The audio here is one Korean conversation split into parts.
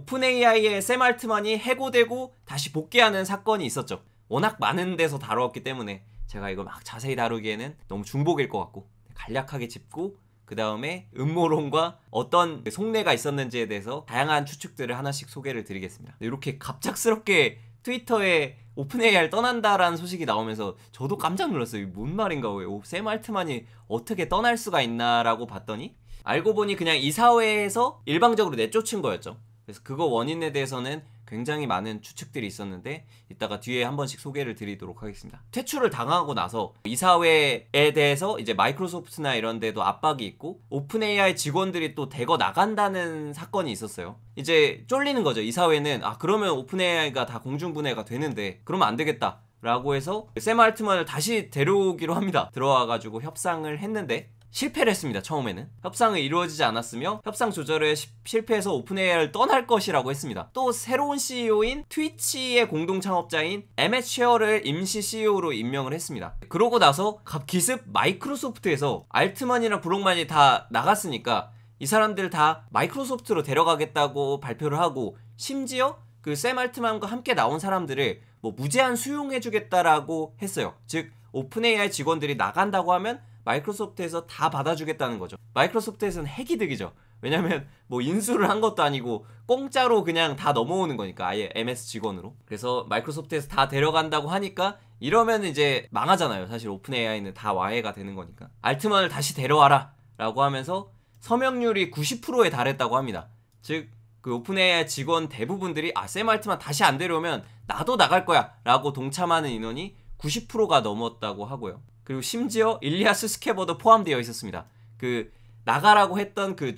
오픈 AI의 샘 알트만이 해고되고 다시 복귀하는 사건이 있었죠. 워낙 많은 데서 다루었기 때문에 제가 이걸 막 자세히 다루기에는 너무 중복일 것 같고 간략하게 짚고 그 다음에 음모론과 어떤 속내가 있었는지에 대해서 다양한 추측들을 하나씩 소개를 드리겠습니다. 이렇게 갑작스럽게 트위터에 오픈 AI를 떠난다라는 소식이 나오면서 저도 깜짝 놀랐어요. 뭔 말인가, 왜 샘 알트만이 어떻게 떠날 수가 있나라고 봤더니 알고 보니 그냥 이사회에서 일방적으로 내쫓은 거였죠. 그래서 그거 원인에 대해서는 굉장히 많은 추측들이 있었는데 이따가 뒤에 한 번씩 소개를 드리도록 하겠습니다. 퇴출을 당하고 나서 이사회에 대해서 이제 마이크로소프트나 이런 데도 압박이 있고 오픈 AI 직원들이 또 대거 나간다는 사건이 있었어요. 이제 쫄리는 거죠. 이사회는 그러면 오픈 AI가 다 공중분해가 되는데 그러면 안 되겠다 라고 해서 샘 알트만을 다시 데려오기로 합니다. 들어와가지고 협상을 했는데 실패를 했습니다. 처음에는 협상은 이루어지지 않았으며 협상 조절에 실패해서 오픈 AI를 떠날 것이라고 했습니다. 또 새로운 CEO인 트위치의 공동 창업자인 에멧 쉐어를 임시 CEO로 임명을 했습니다. 그러고 나서 기습 마이크로소프트에서 알트만이랑 브록만이 다 나갔으니까 이 사람들 다 마이크로소프트로 데려가겠다고 발표를 하고, 심지어 그 샘 알트만과 함께 나온 사람들을 뭐 무제한 수용해주겠다라고 했어요. 즉 오픈 AI 직원들이 나간다고 하면 마이크로소프트에서 다 받아주겠다는 거죠. 마이크로소프트에서는 핵이득이죠. 왜냐면 뭐 인수를 한 것도 아니고 공짜로 그냥 다 넘어오는 거니까, 아예 MS 직원으로. 그래서 마이크로소프트에서 다 데려간다고 하니까 이러면 이제 망하잖아요. 사실 오픈 AI는 다 와해가 되는 거니까. 알트만을 다시 데려와라 라고 하면서 서명률이 90%에 달했다고 합니다. 즉 그 오픈 AI 직원 대부분들이 샘 알트만 다시 안 데려오면 나도 나갈 거야 라고 동참하는 인원이 90%가 넘었다고 하고요. 그리고 심지어 일리아스 스케버도 포함되어 있었습니다. 그 나가라고 했던 그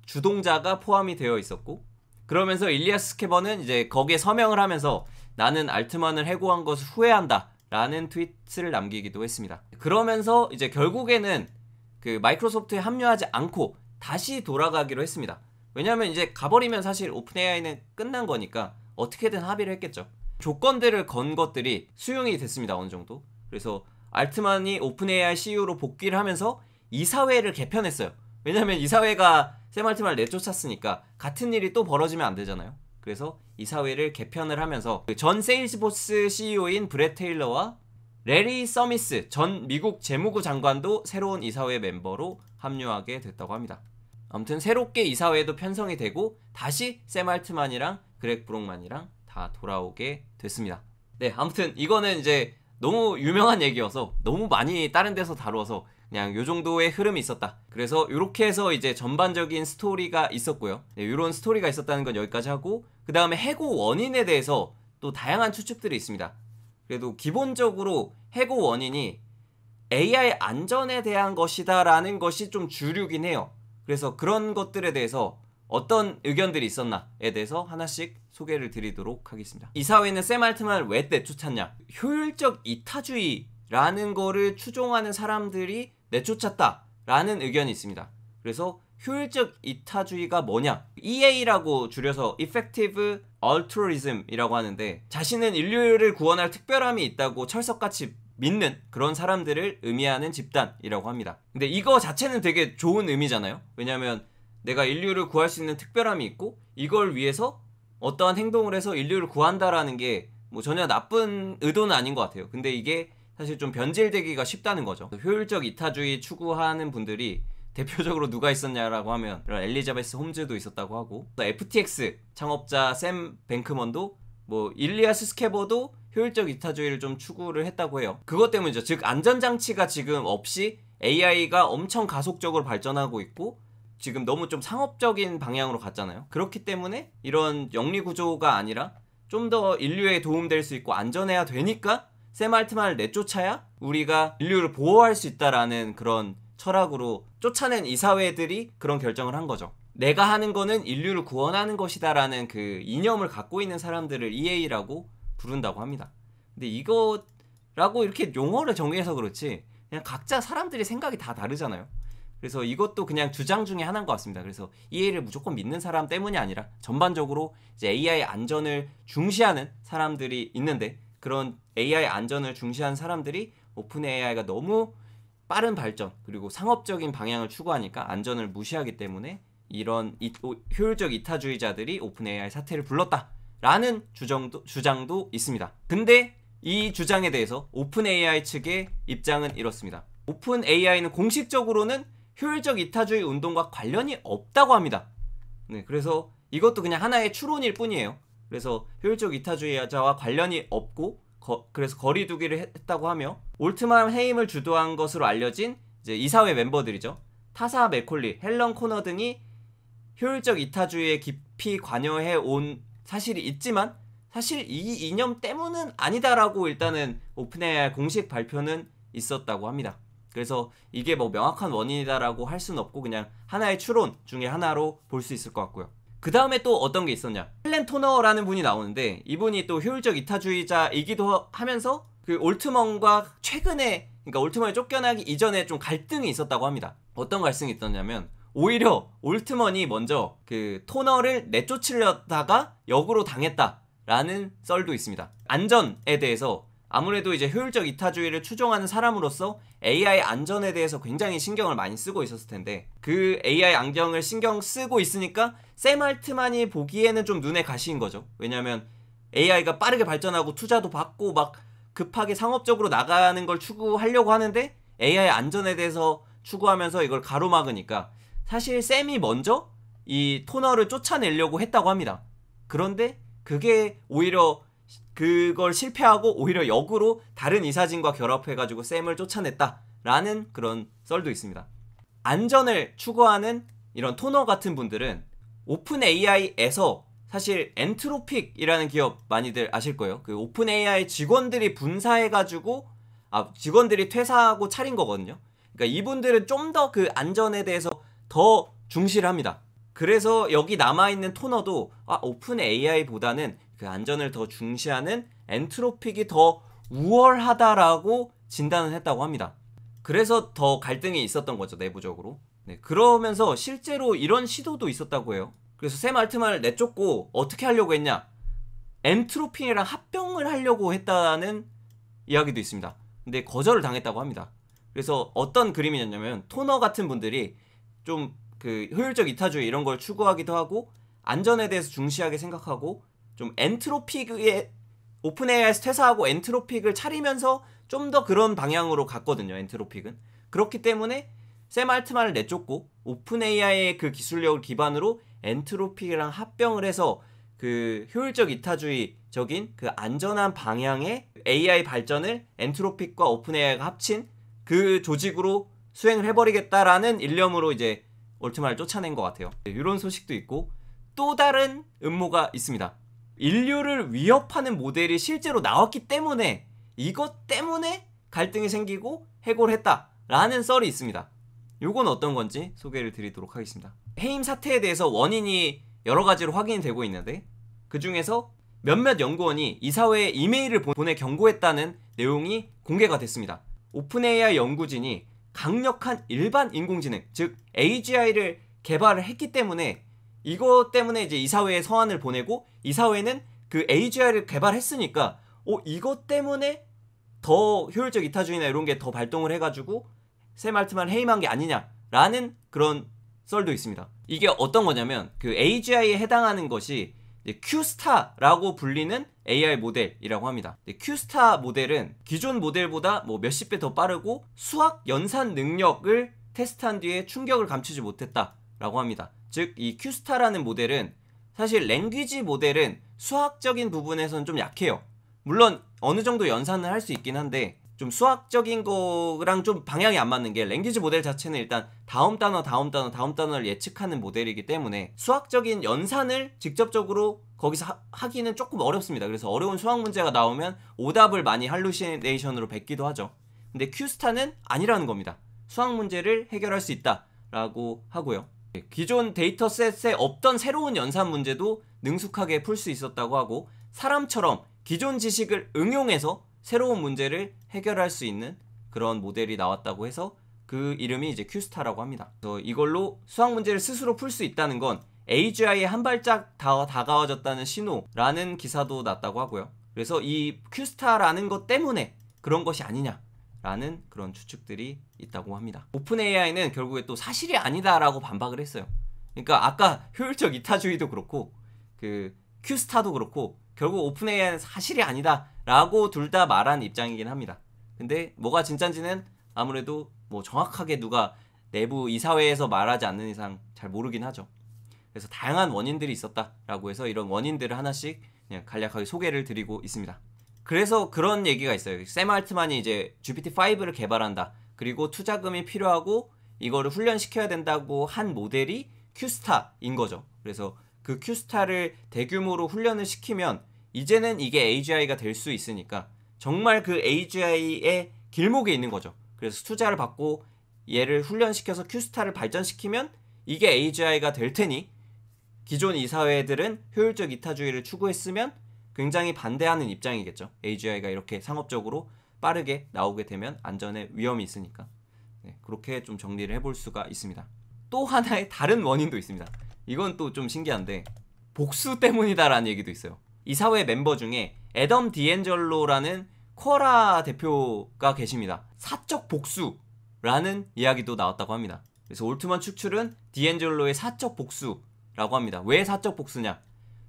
주동자가 포함이 되어 있었고, 그러면서 일리아스 스케버는 이제 거기에 서명을 하면서 나는 알트만을 해고한 것을 후회한다 라는 트윗을 남기기도 했습니다. 그러면서 이제 결국에는 그 마이크로소프트에 합류하지 않고 다시 돌아가기로 했습니다. 왜냐면 이제 가버리면 사실 오픈 AI는 끝난 거니까 어떻게든 합의를 했겠죠. 조건들을 건 것들이 수용이 됐습니다. 어느 정도. 그래서 알트만이 오픈 AI CEO로 복귀를 하면서 이사회를 개편했어요. 왜냐면 이사회가 샘 알트만을 내쫓았으니까 같은 일이 또 벌어지면 안 되잖아요. 그래서 이사회를 개편을 하면서 전 세일즈포스 CEO인 브렛 테일러와 레리 서미스 전 미국 재무부 장관도 새로운 이사회 멤버로 합류하게 됐다고 합니다. 아무튼 새롭게 이사회도 편성이 되고 다시 샘 알트만이랑 그렉 브록만이랑 다 돌아오게 됐습니다. 네, 아무튼 이거는 이제 너무 유명한 얘기여서 너무 많이 다른 데서 다루어서 그냥 요 정도의 흐름이 있었다. 그래서 이렇게 해서 이제 전반적인 스토리가 있었고요. 네, 이런 스토리가 있었다는 건 여기까지 하고, 그 다음에 해고 원인에 대해서 또 다양한 추측들이 있습니다. 그래도 기본적으로 해고 원인이 AI 안전에 대한 것이다 라는 것이 좀 주류긴 해요. 그래서 그런 것들에 대해서 어떤 의견들이 있었나에 대해서 하나씩 소개를 드리도록 하겠습니다. 이사회는 샘 알트만을 왜 내쫓았냐? 효율적 이타주의라는 거를 추종하는 사람들이 내쫓았다라는 의견이 있습니다. 그래서 효율적 이타주의가 뭐냐? EA라고 줄여서 Effective Altruism이라고 하는데, 자신은 인류를 구원할 특별함이 있다고 철석같이 믿는 그런 사람들을 의미하는 집단이라고 합니다. 근데 이거 자체는 되게 좋은 의미잖아요. 왜냐면 내가 인류를 구할 수 있는 특별함이 있고 이걸 위해서 어떠한 행동을 해서 인류를 구한다라는 게 뭐 전혀 나쁜 의도는 아닌 것 같아요. 근데 이게 사실 좀 변질되기가 쉽다는 거죠. 효율적 이타주의 추구하는 분들이 대표적으로 누가 있었냐라고 하면 엘리자베스 홈즈도 있었다고 하고, 또 FTX 창업자 샘 뱅크먼도, 뭐 일리아스 스케버도 효율적 이타주의를 좀 추구를 했다고 해요. 그것 때문이죠. 즉 안전장치가 지금 없이 AI가 엄청 가속적으로 발전하고 있고 지금 너무 좀 상업적인 방향으로 갔잖아요. 그렇기 때문에 이런 영리 구조가 아니라 좀 더 인류에 도움될 수 있고 안전해야 되니까 샘 알트만을 내쫓아야 우리가 인류를 보호할 수 있다라는 그런 철학으로 쫓아낸 이사회들이 그런 결정을 한 거죠. 내가 하는 거는 인류를 구원하는 것이다 라는 그 이념을 갖고 있는 사람들을 EA라고 부른다고 합니다. 근데 이거라고 이렇게 용어를 정의해서 그렇지 그냥 각자 사람들이 생각이 다 다르잖아요. 그래서 이것도 그냥 주장 중에 하나인 것 같습니다. 그래서 EA를 무조건 믿는 사람 때문이 아니라 전반적으로 이제 AI 안전을 중시하는 사람들이 있는데, 그런 AI 안전을 중시하는 사람들이 오픈 AI가 너무 빠른 발전 그리고 상업적인 방향을 추구하니까 안전을 무시하기 때문에 이런 효율적 이타주의자들이 오픈 AI 사태를 불렀다라는 주장도 있습니다. 근데 이 주장에 대해서 오픈 AI 측의 입장은 이렇습니다. 오픈 AI는 공식적으로는 효율적 이타주의 운동과 관련이 없다고 합니다. 네, 그래서 이것도 그냥 하나의 추론일 뿐이에요. 그래서 효율적 이타주의자와 관련이 없고 그래서 거리두기를 했다고 하며, 올트만 해임을 주도한 것으로 알려진 이제 이사회 멤버들이죠. 타사 맥콜리, 헬런 코너 등이 효율적 이타주의에 깊이 관여해 온 사실이 있지만 사실 이 이념 때문은 아니다라고 일단은 오픈AI 공식 발표는 있었다고 합니다. 그래서 이게 뭐 명확한 원인이다라고 할 수는 없고 그냥 하나의 추론 중에 하나로 볼 수 있을 것 같고요. 그 다음에 또 어떤 게 있었냐, 헬렌 토너라는 분이 나오는데 이분이 또 효율적 이타주의자이기도 하면서 그 올트먼과 최근에, 그러니까 올트먼이 쫓겨나기 이전에 좀 갈등이 있었다고 합니다. 어떤 갈등이 있었냐면 오히려 올트먼이 먼저 그 토너를 내쫓으려다가 역으로 당했다라는 썰도 있습니다. 안전에 대해서 아무래도 이제 효율적 이타주의를 추종하는 사람으로서 AI 안전에 대해서 굉장히 신경을 많이 쓰고 있었을 텐데, 그 AI 안경을 신경 쓰고 있으니까 샘 알트만이 보기에는 좀 눈에 가시인 거죠. 왜냐면 AI가 빠르게 발전하고 투자도 받고 막 급하게 상업적으로 나가는 걸 추구하려고 하는데 AI 안전에 대해서 추구하면서 이걸 가로막으니까 사실 샘이 먼저 이 토너를 쫓아내려고 했다고 합니다. 그런데 그게 오히려 그걸 실패하고 오히려 역으로 다른 이사진과 결합해가지고 샘을 쫓아냈다라는 그런 썰도 있습니다. 안전을 추구하는 이런 토너 같은 분들은 오픈 AI에서 사실 엔트로픽이라는 기업 많이들 아실 거예요. 그 오픈 AI 직원들이 분사해가지고 직원들이 퇴사하고 차린 거거든요. 그러니까 이분들은 좀 더 그 안전에 대해서 더 중시를 합니다. 그래서 여기 남아있는 토너도 오픈 AI보다는 그 안전을 더 중시하는 엔트로픽이 더 우월하다라고 진단을 했다고 합니다. 그래서 더 갈등이 있었던 거죠, 내부적으로. 네, 그러면서 실제로 이런 시도도 있었다고 해요. 그래서 샘 알트만을 내쫓고 어떻게 하려고 했냐, 엔트로픽이랑 합병을 하려고 했다는 이야기도 있습니다. 근데 거절을 당했다고 합니다. 그래서 어떤 그림이었냐면 토너 같은 분들이 좀 그 효율적 이타주의 이런 걸 추구하기도 하고 안전에 대해서 중시하게 생각하고 좀 엔트로픽에 오픈 AI에서 퇴사하고 엔트로픽을 차리면서 좀 더 그런 방향으로 갔거든요. 엔트로픽은 그렇기 때문에 샘 알트만을 내쫓고 오픈 AI의 그 기술력을 기반으로 엔트로픽이랑 합병을 해서 그 효율적 이타주의적인 그 안전한 방향의 AI 발전을 엔트로픽과 오픈 AI가 합친 그 조직으로 수행을 해버리겠다라는 일념으로 이제 올트만을 쫓아낸 것 같아요. 이런 소식도 있고, 또 다른 음모가 있습니다. 인류를 위협하는 모델이 실제로 나왔기 때문에 이것 때문에 갈등이 생기고 해고를 했다라는 썰이 있습니다. 요건 어떤 건지 소개를 드리도록 하겠습니다. 해임 사태에 대해서 원인이 여러 가지로 확인이 되고 있는데, 그 중에서 몇몇 연구원이 이사회에 이메일을 보내 경고했다는 내용이 공개가 됐습니다. 오픈 AI 연구진이 강력한 일반 인공지능, 즉 AGI를 개발을 했기 때문에 이것 때문에 이제 이사회에 서한을 보내고, 이사회는 그 AGI를 개발했으니까 이것 때문에 더 효율적 이타주의나 이런 게 더 발동을 해가지고 샘 알트만을 해임한 게 아니냐라는 그런 썰도 있습니다. 이게 어떤 거냐면 그 AGI에 해당하는 것이 Q스타라고 불리는 AI 모델이라고 합니다. Q스타 모델은 기존 모델보다 뭐 몇십 배 더 빠르고 수학 연산 능력을 테스트한 뒤에 충격을 감추지 못했다라고 합니다. 즉 이 Q스타라는 모델은 사실 랭귀지 모델은 수학적인 부분에서는 좀 약해요. 물론 어느 정도 연산을 할 수 있긴 한데 좀 수학적인 거랑 좀 방향이 안 맞는 게, 랭귀지 모델 자체는 일단 다음 단어를 예측하는 모델이기 때문에 수학적인 연산을 직접적으로 거기서 하기는 조금 어렵습니다. 그래서 어려운 수학 문제가 나오면 오답을 많이 할루시네이션으로 뱉기도 하죠. 근데 Q스타는 아니라는 겁니다. 수학 문제를 해결할 수 있다라고 하고요. 기존 데이터셋에 없던 새로운 연산 문제도 능숙하게 풀 수 있었다고 하고, 사람처럼 기존 지식을 응용해서 새로운 문제를 해결할 수 있는 그런 모델이 나왔다고 해서 그 이름이 이제 Q스타라고 합니다. 그래서 이걸로 수학 문제를 스스로 풀 수 있다는 건 AGI에 한 발짝 더 다가와졌다는 신호라는 기사도 났다고 하고요. 그래서 이 Q스타라는 것 때문에 그런 것이 아니냐라는 그런 추측들이 있다고 합니다. 오픈 AI는 결국에 또 사실이 아니다라고 반박을 했어요. 그러니까 아까 효율적 이타주의도 그렇고 그 큐스타도 그렇고 결국 오픈 AI는 사실이 아니다 라고 둘 다 말한 입장이긴 합니다. 근데 뭐가 진짠지는 아무래도 뭐 정확하게 누가 내부 이사회에서 말하지 않는 이상 잘 모르긴 하죠. 그래서 다양한 원인들이 있었다라고 해서 이런 원인들을 하나씩 그냥 간략하게 소개를 드리고 있습니다. 그래서 그런 얘기가 있어요. 샘 알트만이 이제 GPT-5를 개발한다. 그리고 투자금이 필요하고 이거를 훈련시켜야 된다고 한 모델이 큐스타인 거죠. 그래서 그 큐스타를 대규모로 훈련을 시키면 이제는 이게 AGI가 될 수 있으니까 정말 그 AGI의 길목에 있는 거죠. 그래서 투자를 받고 얘를 훈련시켜서 큐스타를 발전시키면 이게 AGI가 될 테니 기존 이사회들은 효율적 이타주의를 추구했으면 굉장히 반대하는 입장이겠죠. AGI가 이렇게 상업적으로 빠르게 나오게 되면 안전에 위험이 있으니까. 네, 그렇게 좀 정리를 해볼 수가 있습니다. 또 하나의 다른 원인도 있습니다. 이건 또 좀 신기한데 복수 때문이다라는 얘기도 있어요. 이사회 멤버 중에 애덤 디앤젤로라는 쿼라 대표가 계십니다. 사적 복수라는 이야기도 나왔다고 합니다. 그래서 올트만 축출은 디앤젤로의 사적 복수라고 합니다. 왜 사적 복수냐?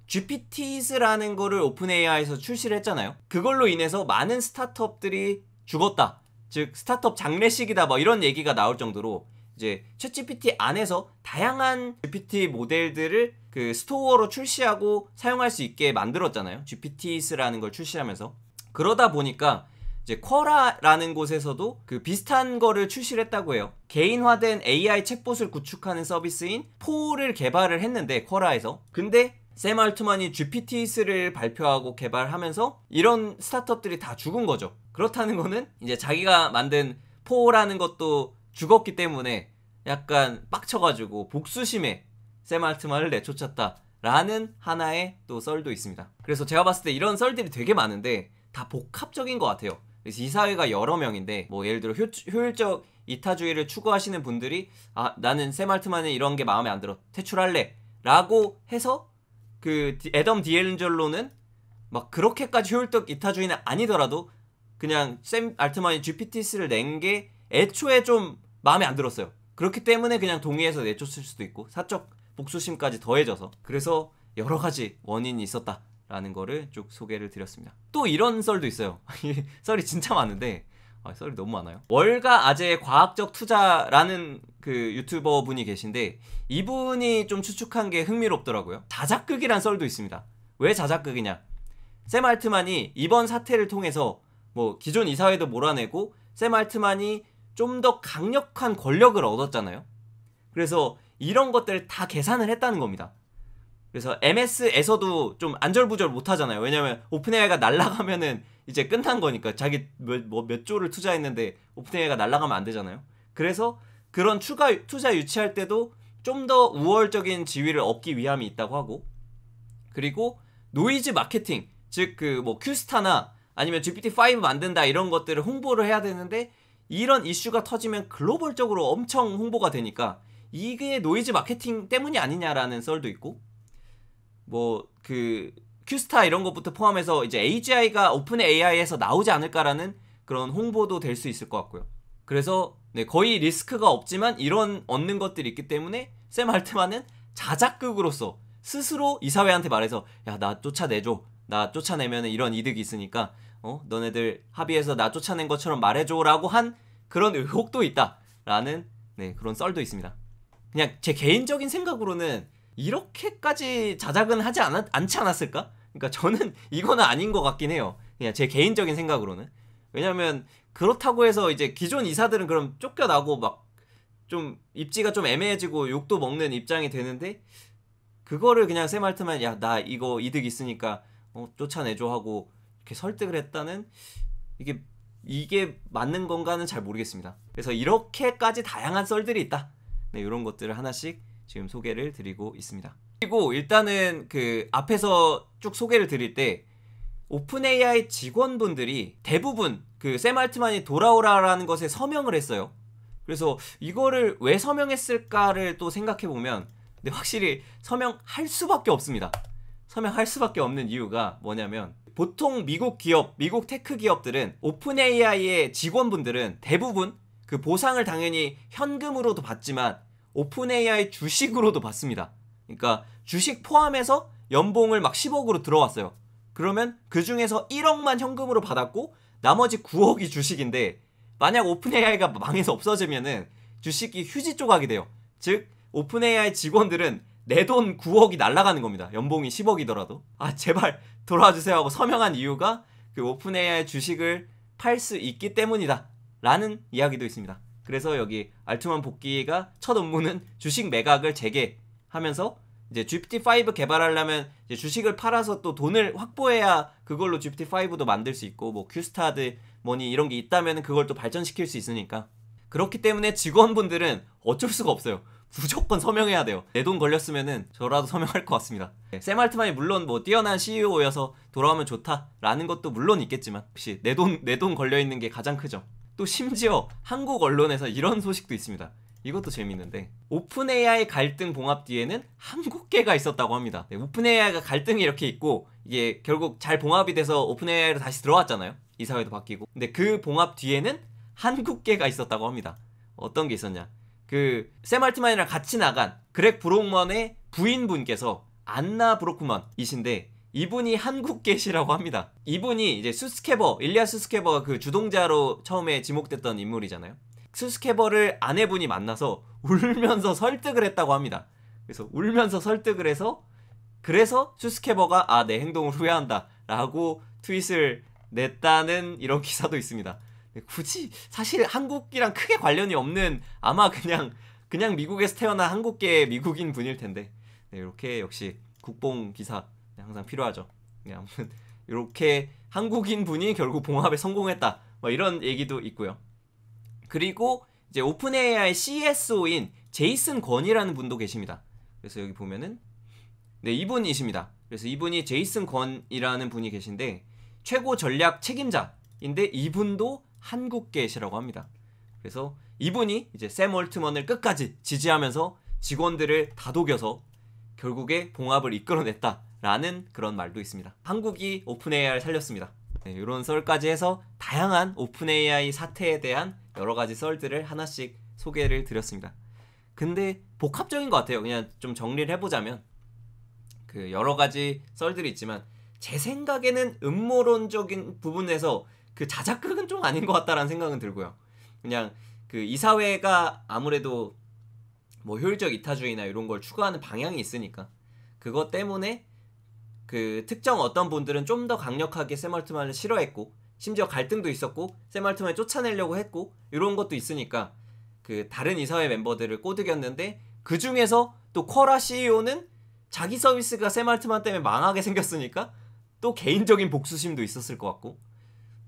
GPTs라는 거를 오픈 AI에서 출시를 했잖아요. 그걸로 인해서 많은 스타트업들이 죽었다. 즉 스타트업 장례식이다 뭐 이런 얘기가 나올 정도로 이제 챗GPT 안에서 다양한 GPT 모델들을 그 스토어로 출시하고 사용할 수 있게 만들었잖아요. GPTs라는 걸 출시하면서. 그러다 보니까 이제 쿼라라는 곳에서도 그 비슷한 거를 출시를 했다고 해요. 개인화된 AI 챗봇을 구축하는 서비스인 포를 개발을 했는데 쿼라에서. 근데 샘 알트만이 GPTs를 발표하고 개발하면서 이런 스타트업들이 다 죽은 거죠. 그렇다는 거는 이제 자기가 만든 포라는 것도 죽었기 때문에 약간 빡쳐가지고 복수심에 샘 알트만을 내쫓았다라는 하나의 또 썰도 있습니다. 그래서 제가 봤을 때 이런 썰들이 되게 많은데 다 복합적인 것 같아요. 그래서 이 사회가 여러 명인데 뭐 예를 들어 효율적 이타주의를 추구하시는 분들이 아 나는 샘 알트만의 이런 게 마음에 안 들어 퇴출할래 라고 해서 그 애덤 디앤젤로는 막 그렇게까지 효율적 이타주의는 아니더라도 그냥 샘 알트만이 GPTs를 낸 게 애초에 좀 마음에 안 들었어요. 그렇기 때문에 그냥 동의해서 내쫓을 수도 있고 사적 복수심까지 더해져서 그래서 여러 가지 원인이 있었다라는 거를 쭉 소개를 드렸습니다. 또 이런 썰도 있어요. 썰이 진짜 많은데 썰이 너무 많아요. 월가 아재의 과학적 투자라는 그 유튜버 분이 계신데 이분이 좀 추측한 게 흥미롭더라고요. 자작극이란 썰도 있습니다. 왜 자작극이냐? 샘 알트만이 이번 사태를 통해서 뭐 기존 이사회도 몰아내고 샘 알트만이 좀 더 강력한 권력을 얻었잖아요. 그래서 이런 것들을 다 계산을 했다는 겁니다. 그래서 MS에서도 좀 안절부절 못하잖아요. 왜냐면 오픈AI가 날아가면은 이제 끝난 거니까 자기 몇 조를 투자했는데 오픈AI가 날아가면 안 되잖아요. 그래서 그런 투자 유치할 때도 좀 더 우월적인 지위를 얻기 위함이 있다고 하고 그리고 노이즈 마케팅 즉 그 뭐 큐스타나 아니면 GPT-5 만든다 이런 것들을 홍보를 해야 되는데 이런 이슈가 터지면 글로벌적으로 엄청 홍보가 되니까 이게 노이즈 마케팅 때문이 아니냐라는 썰도 있고 뭐 그 큐스타 이런 것부터 포함해서 이제 AGI가 오픈 AI에서 나오지 않을까라는 그런 홍보도 될 수 있을 것 같고요. 그래서 네, 거의 리스크가 없지만 이런 얻는 것들이 있기 때문에 샘 알트만은 자작극으로서 스스로 이사회한테 말해서 야 나 쫓아내줘. 나 쫓아내면 이런 이득이 있으니까 너네들 합의해서 나 쫓아낸 것처럼 말해줘라고 한 그런 의혹도 있다라는 네, 그런 썰도 있습니다. 그냥 제 개인적인 생각으로는 이렇게까지 자작은 하지 않지 않았을까? 그러니까 저는 이거는 아닌 것 같긴 해요. 그냥 제 개인적인 생각으로는. 왜냐면 그렇다고 해서 이제 기존 이사들은 그럼 쫓겨나고 막 좀 입지가 좀 애매해지고 욕도 먹는 입장이 되는데 그거를 그냥 샘 알트만 야 나 이거 이득 있으니까 쫓아내줘 하고 이렇게 설득을 했다는 이게 맞는 건가는 잘 모르겠습니다. 그래서 이렇게까지 다양한 썰들이 있다. 네, 이런 것들을 하나씩 지금 소개를 드리고 있습니다. 그리고 일단은 그 앞에서 쭉 소개를 드릴 때 오픈 AI 직원분들이 대부분 그 샘 알트만이 돌아오라라는 것에 서명을 했어요. 그래서 이거를 왜 서명했을까를 또 생각해 보면 근데 확실히 서명할 수밖에 없습니다. 서명할 수밖에 없는 이유가 뭐냐면 보통 미국 테크 기업들은 오픈 AI의 직원분들은 대부분 그 보상을 당연히 현금으로도 받지만 오픈 AI 주식으로도 받습니다. 그러니까 주식 포함해서 연봉을 막 10억으로 들어왔어요. 그러면 그 중에서 1억만 현금으로 받았고 나머지 9억이 주식인데, 만약 오픈 AI가 망해서 없어지면은 주식이 휴지 조각이 돼요. 즉 오픈 AI 직원들은 내 돈 9억이 날아가는 겁니다. 연봉이 10억이더라도. 아 제발 돌아와 주세요 하고 서명한 이유가 그 오픈 AI 주식을 팔 수 있기 때문이다 라는 이야기도 있습니다. 그래서 여기 알트만 복귀가 첫 업무는 주식 매각을 재개하면서 이제 GPT-5 개발하려면 이제 주식을 팔아서 또 돈을 확보해야 그걸로 GPT-5도 만들 수 있고, 뭐 큐스타드 뭐니 이런 게 있다면 그걸 또 발전시킬 수 있으니까. 그렇기 때문에 직원분들은 어쩔 수가 없어요. 무조건 서명해야 돼요. 내 돈 걸렸으면은 저라도 서명할 것 같습니다. 샘 알트만이 물론 뭐 뛰어난 CEO여서 돌아오면 좋다라는 것도 물론 있겠지만, 역시 내 돈 걸려있는 게 가장 크죠. 또 심지어 한국 언론에서 이런 소식도 있습니다. 이것도 재밌는데, 오픈 AI 갈등 봉합 뒤에는 한국계가 있었다고 합니다. 오픈 AI가 갈등이 이렇게 있고 이게 결국 잘 봉합이 돼서 오픈 AI로 다시 들어왔잖아요. 이사회도 바뀌고. 근데 그 봉합 뒤에는 한국계가 있었다고 합니다. 어떤 게 있었냐? 그 샘 알트만이랑 같이 나간 그렉 브록먼의 부인분께서 안나 브로크먼이신데, 이분이 한국계시라고 합니다. 이분이 이제 수스케버, 일리아 수스케버가 그 주동자로 처음에 지목됐던 인물이잖아요. 수스케버를 아내분이 만나서 울면서 설득을 했다고 합니다. 그래서 울면서 설득을 해서, 그래서 수스케버가 아, 내 행동을 후회한다 라고 트윗을 냈다는 이런 기사도 있습니다. 굳이 사실 한국이랑 크게 관련이 없는, 아마 그냥 미국에서 태어난 한국계 미국인 분일 텐데, 네, 이렇게 역시 국뽕 기사 항상 필요하죠. 네, 아무튼 이렇게 한국인 분이 결국 봉합에 성공했다, 뭐 이런 얘기도 있고요. 그리고 이제 오픈 AI CSO인 제이슨 권이라는 분도 계십니다. 그래서 여기 보면은 네, 이분이십니다. 그래서 이분이 제이슨 권이라는 분이 계신데 최고 전략 책임자인데 이분도 한국계시라고 합니다. 그래서 이분이 이제 샘 올트먼을 끝까지 지지하면서 직원들을 다독여서 결국에 봉합을 이끌어냈다라는 그런 말도 있습니다. 한국이 오픈 AI를 살렸습니다. 네, 이런 썰까지 해서 다양한 오픈 AI 사태에 대한 여러 가지 썰들을 하나씩 소개를 드렸습니다. 근데 복합적인 것 같아요. 그냥 좀 정리를 해보자면 그 여러 가지 썰들이 있지만 제 생각에는 음모론적인 부분에서 그 자작극은 좀 아닌 것 같다라는 생각은 들고요. 그냥 그 이사회가 아무래도 뭐 효율적 이타주의나 이런 걸 추구하는 방향이 있으니까 그것 때문에 그 특정 어떤 분들은 좀 더 강력하게 샘 알트만을 싫어했고, 심지어 갈등도 있었고 샘 알트만을 쫓아내려고 했고 이런 것도 있으니까 그 다른 이사회 멤버들을 꼬드겼는데, 그 중에서 또 쿼라 CEO는 자기 서비스가 샘 알트만 때문에 망하게 생겼으니까 또 개인적인 복수심도 있었을 것 같고,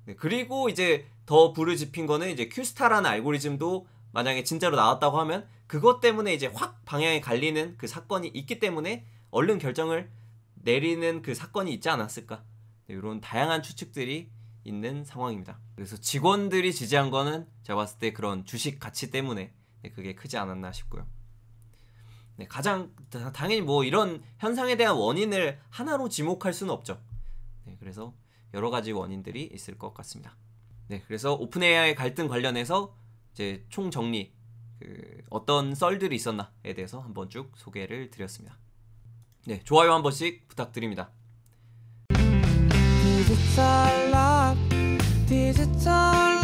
네, 그리고 이제 더 불을 지핀 거는 이제 큐스타라는 알고리즘도 만약에 진짜로 나왔다고 하면 그것 때문에 이제 확 방향이 갈리는 그 사건이 있기 때문에 얼른 결정을 내리는 그 사건이 있지 않았을까, 네, 이런 다양한 추측들이 있는 상황입니다. 그래서 직원들이 지지한 거는 제가 봤을 때 그런 주식 가치 때문에 네, 그게 크지 않았나 싶고요. 네, 가장 당연히 뭐 이런 현상에 대한 원인을 하나로 지목할 수는 없죠. 네, 그래서 여러 가지 원인들이 있을 것 같습니다. 네, 그래서 오픈 AI 갈등 관련해서 이제 총 정리, 그 어떤 썰들이 있었나에 대해서 한번 쭉 소개를 드렸습니다. 네, 좋아요 한 번씩 부탁드립니다. 디지털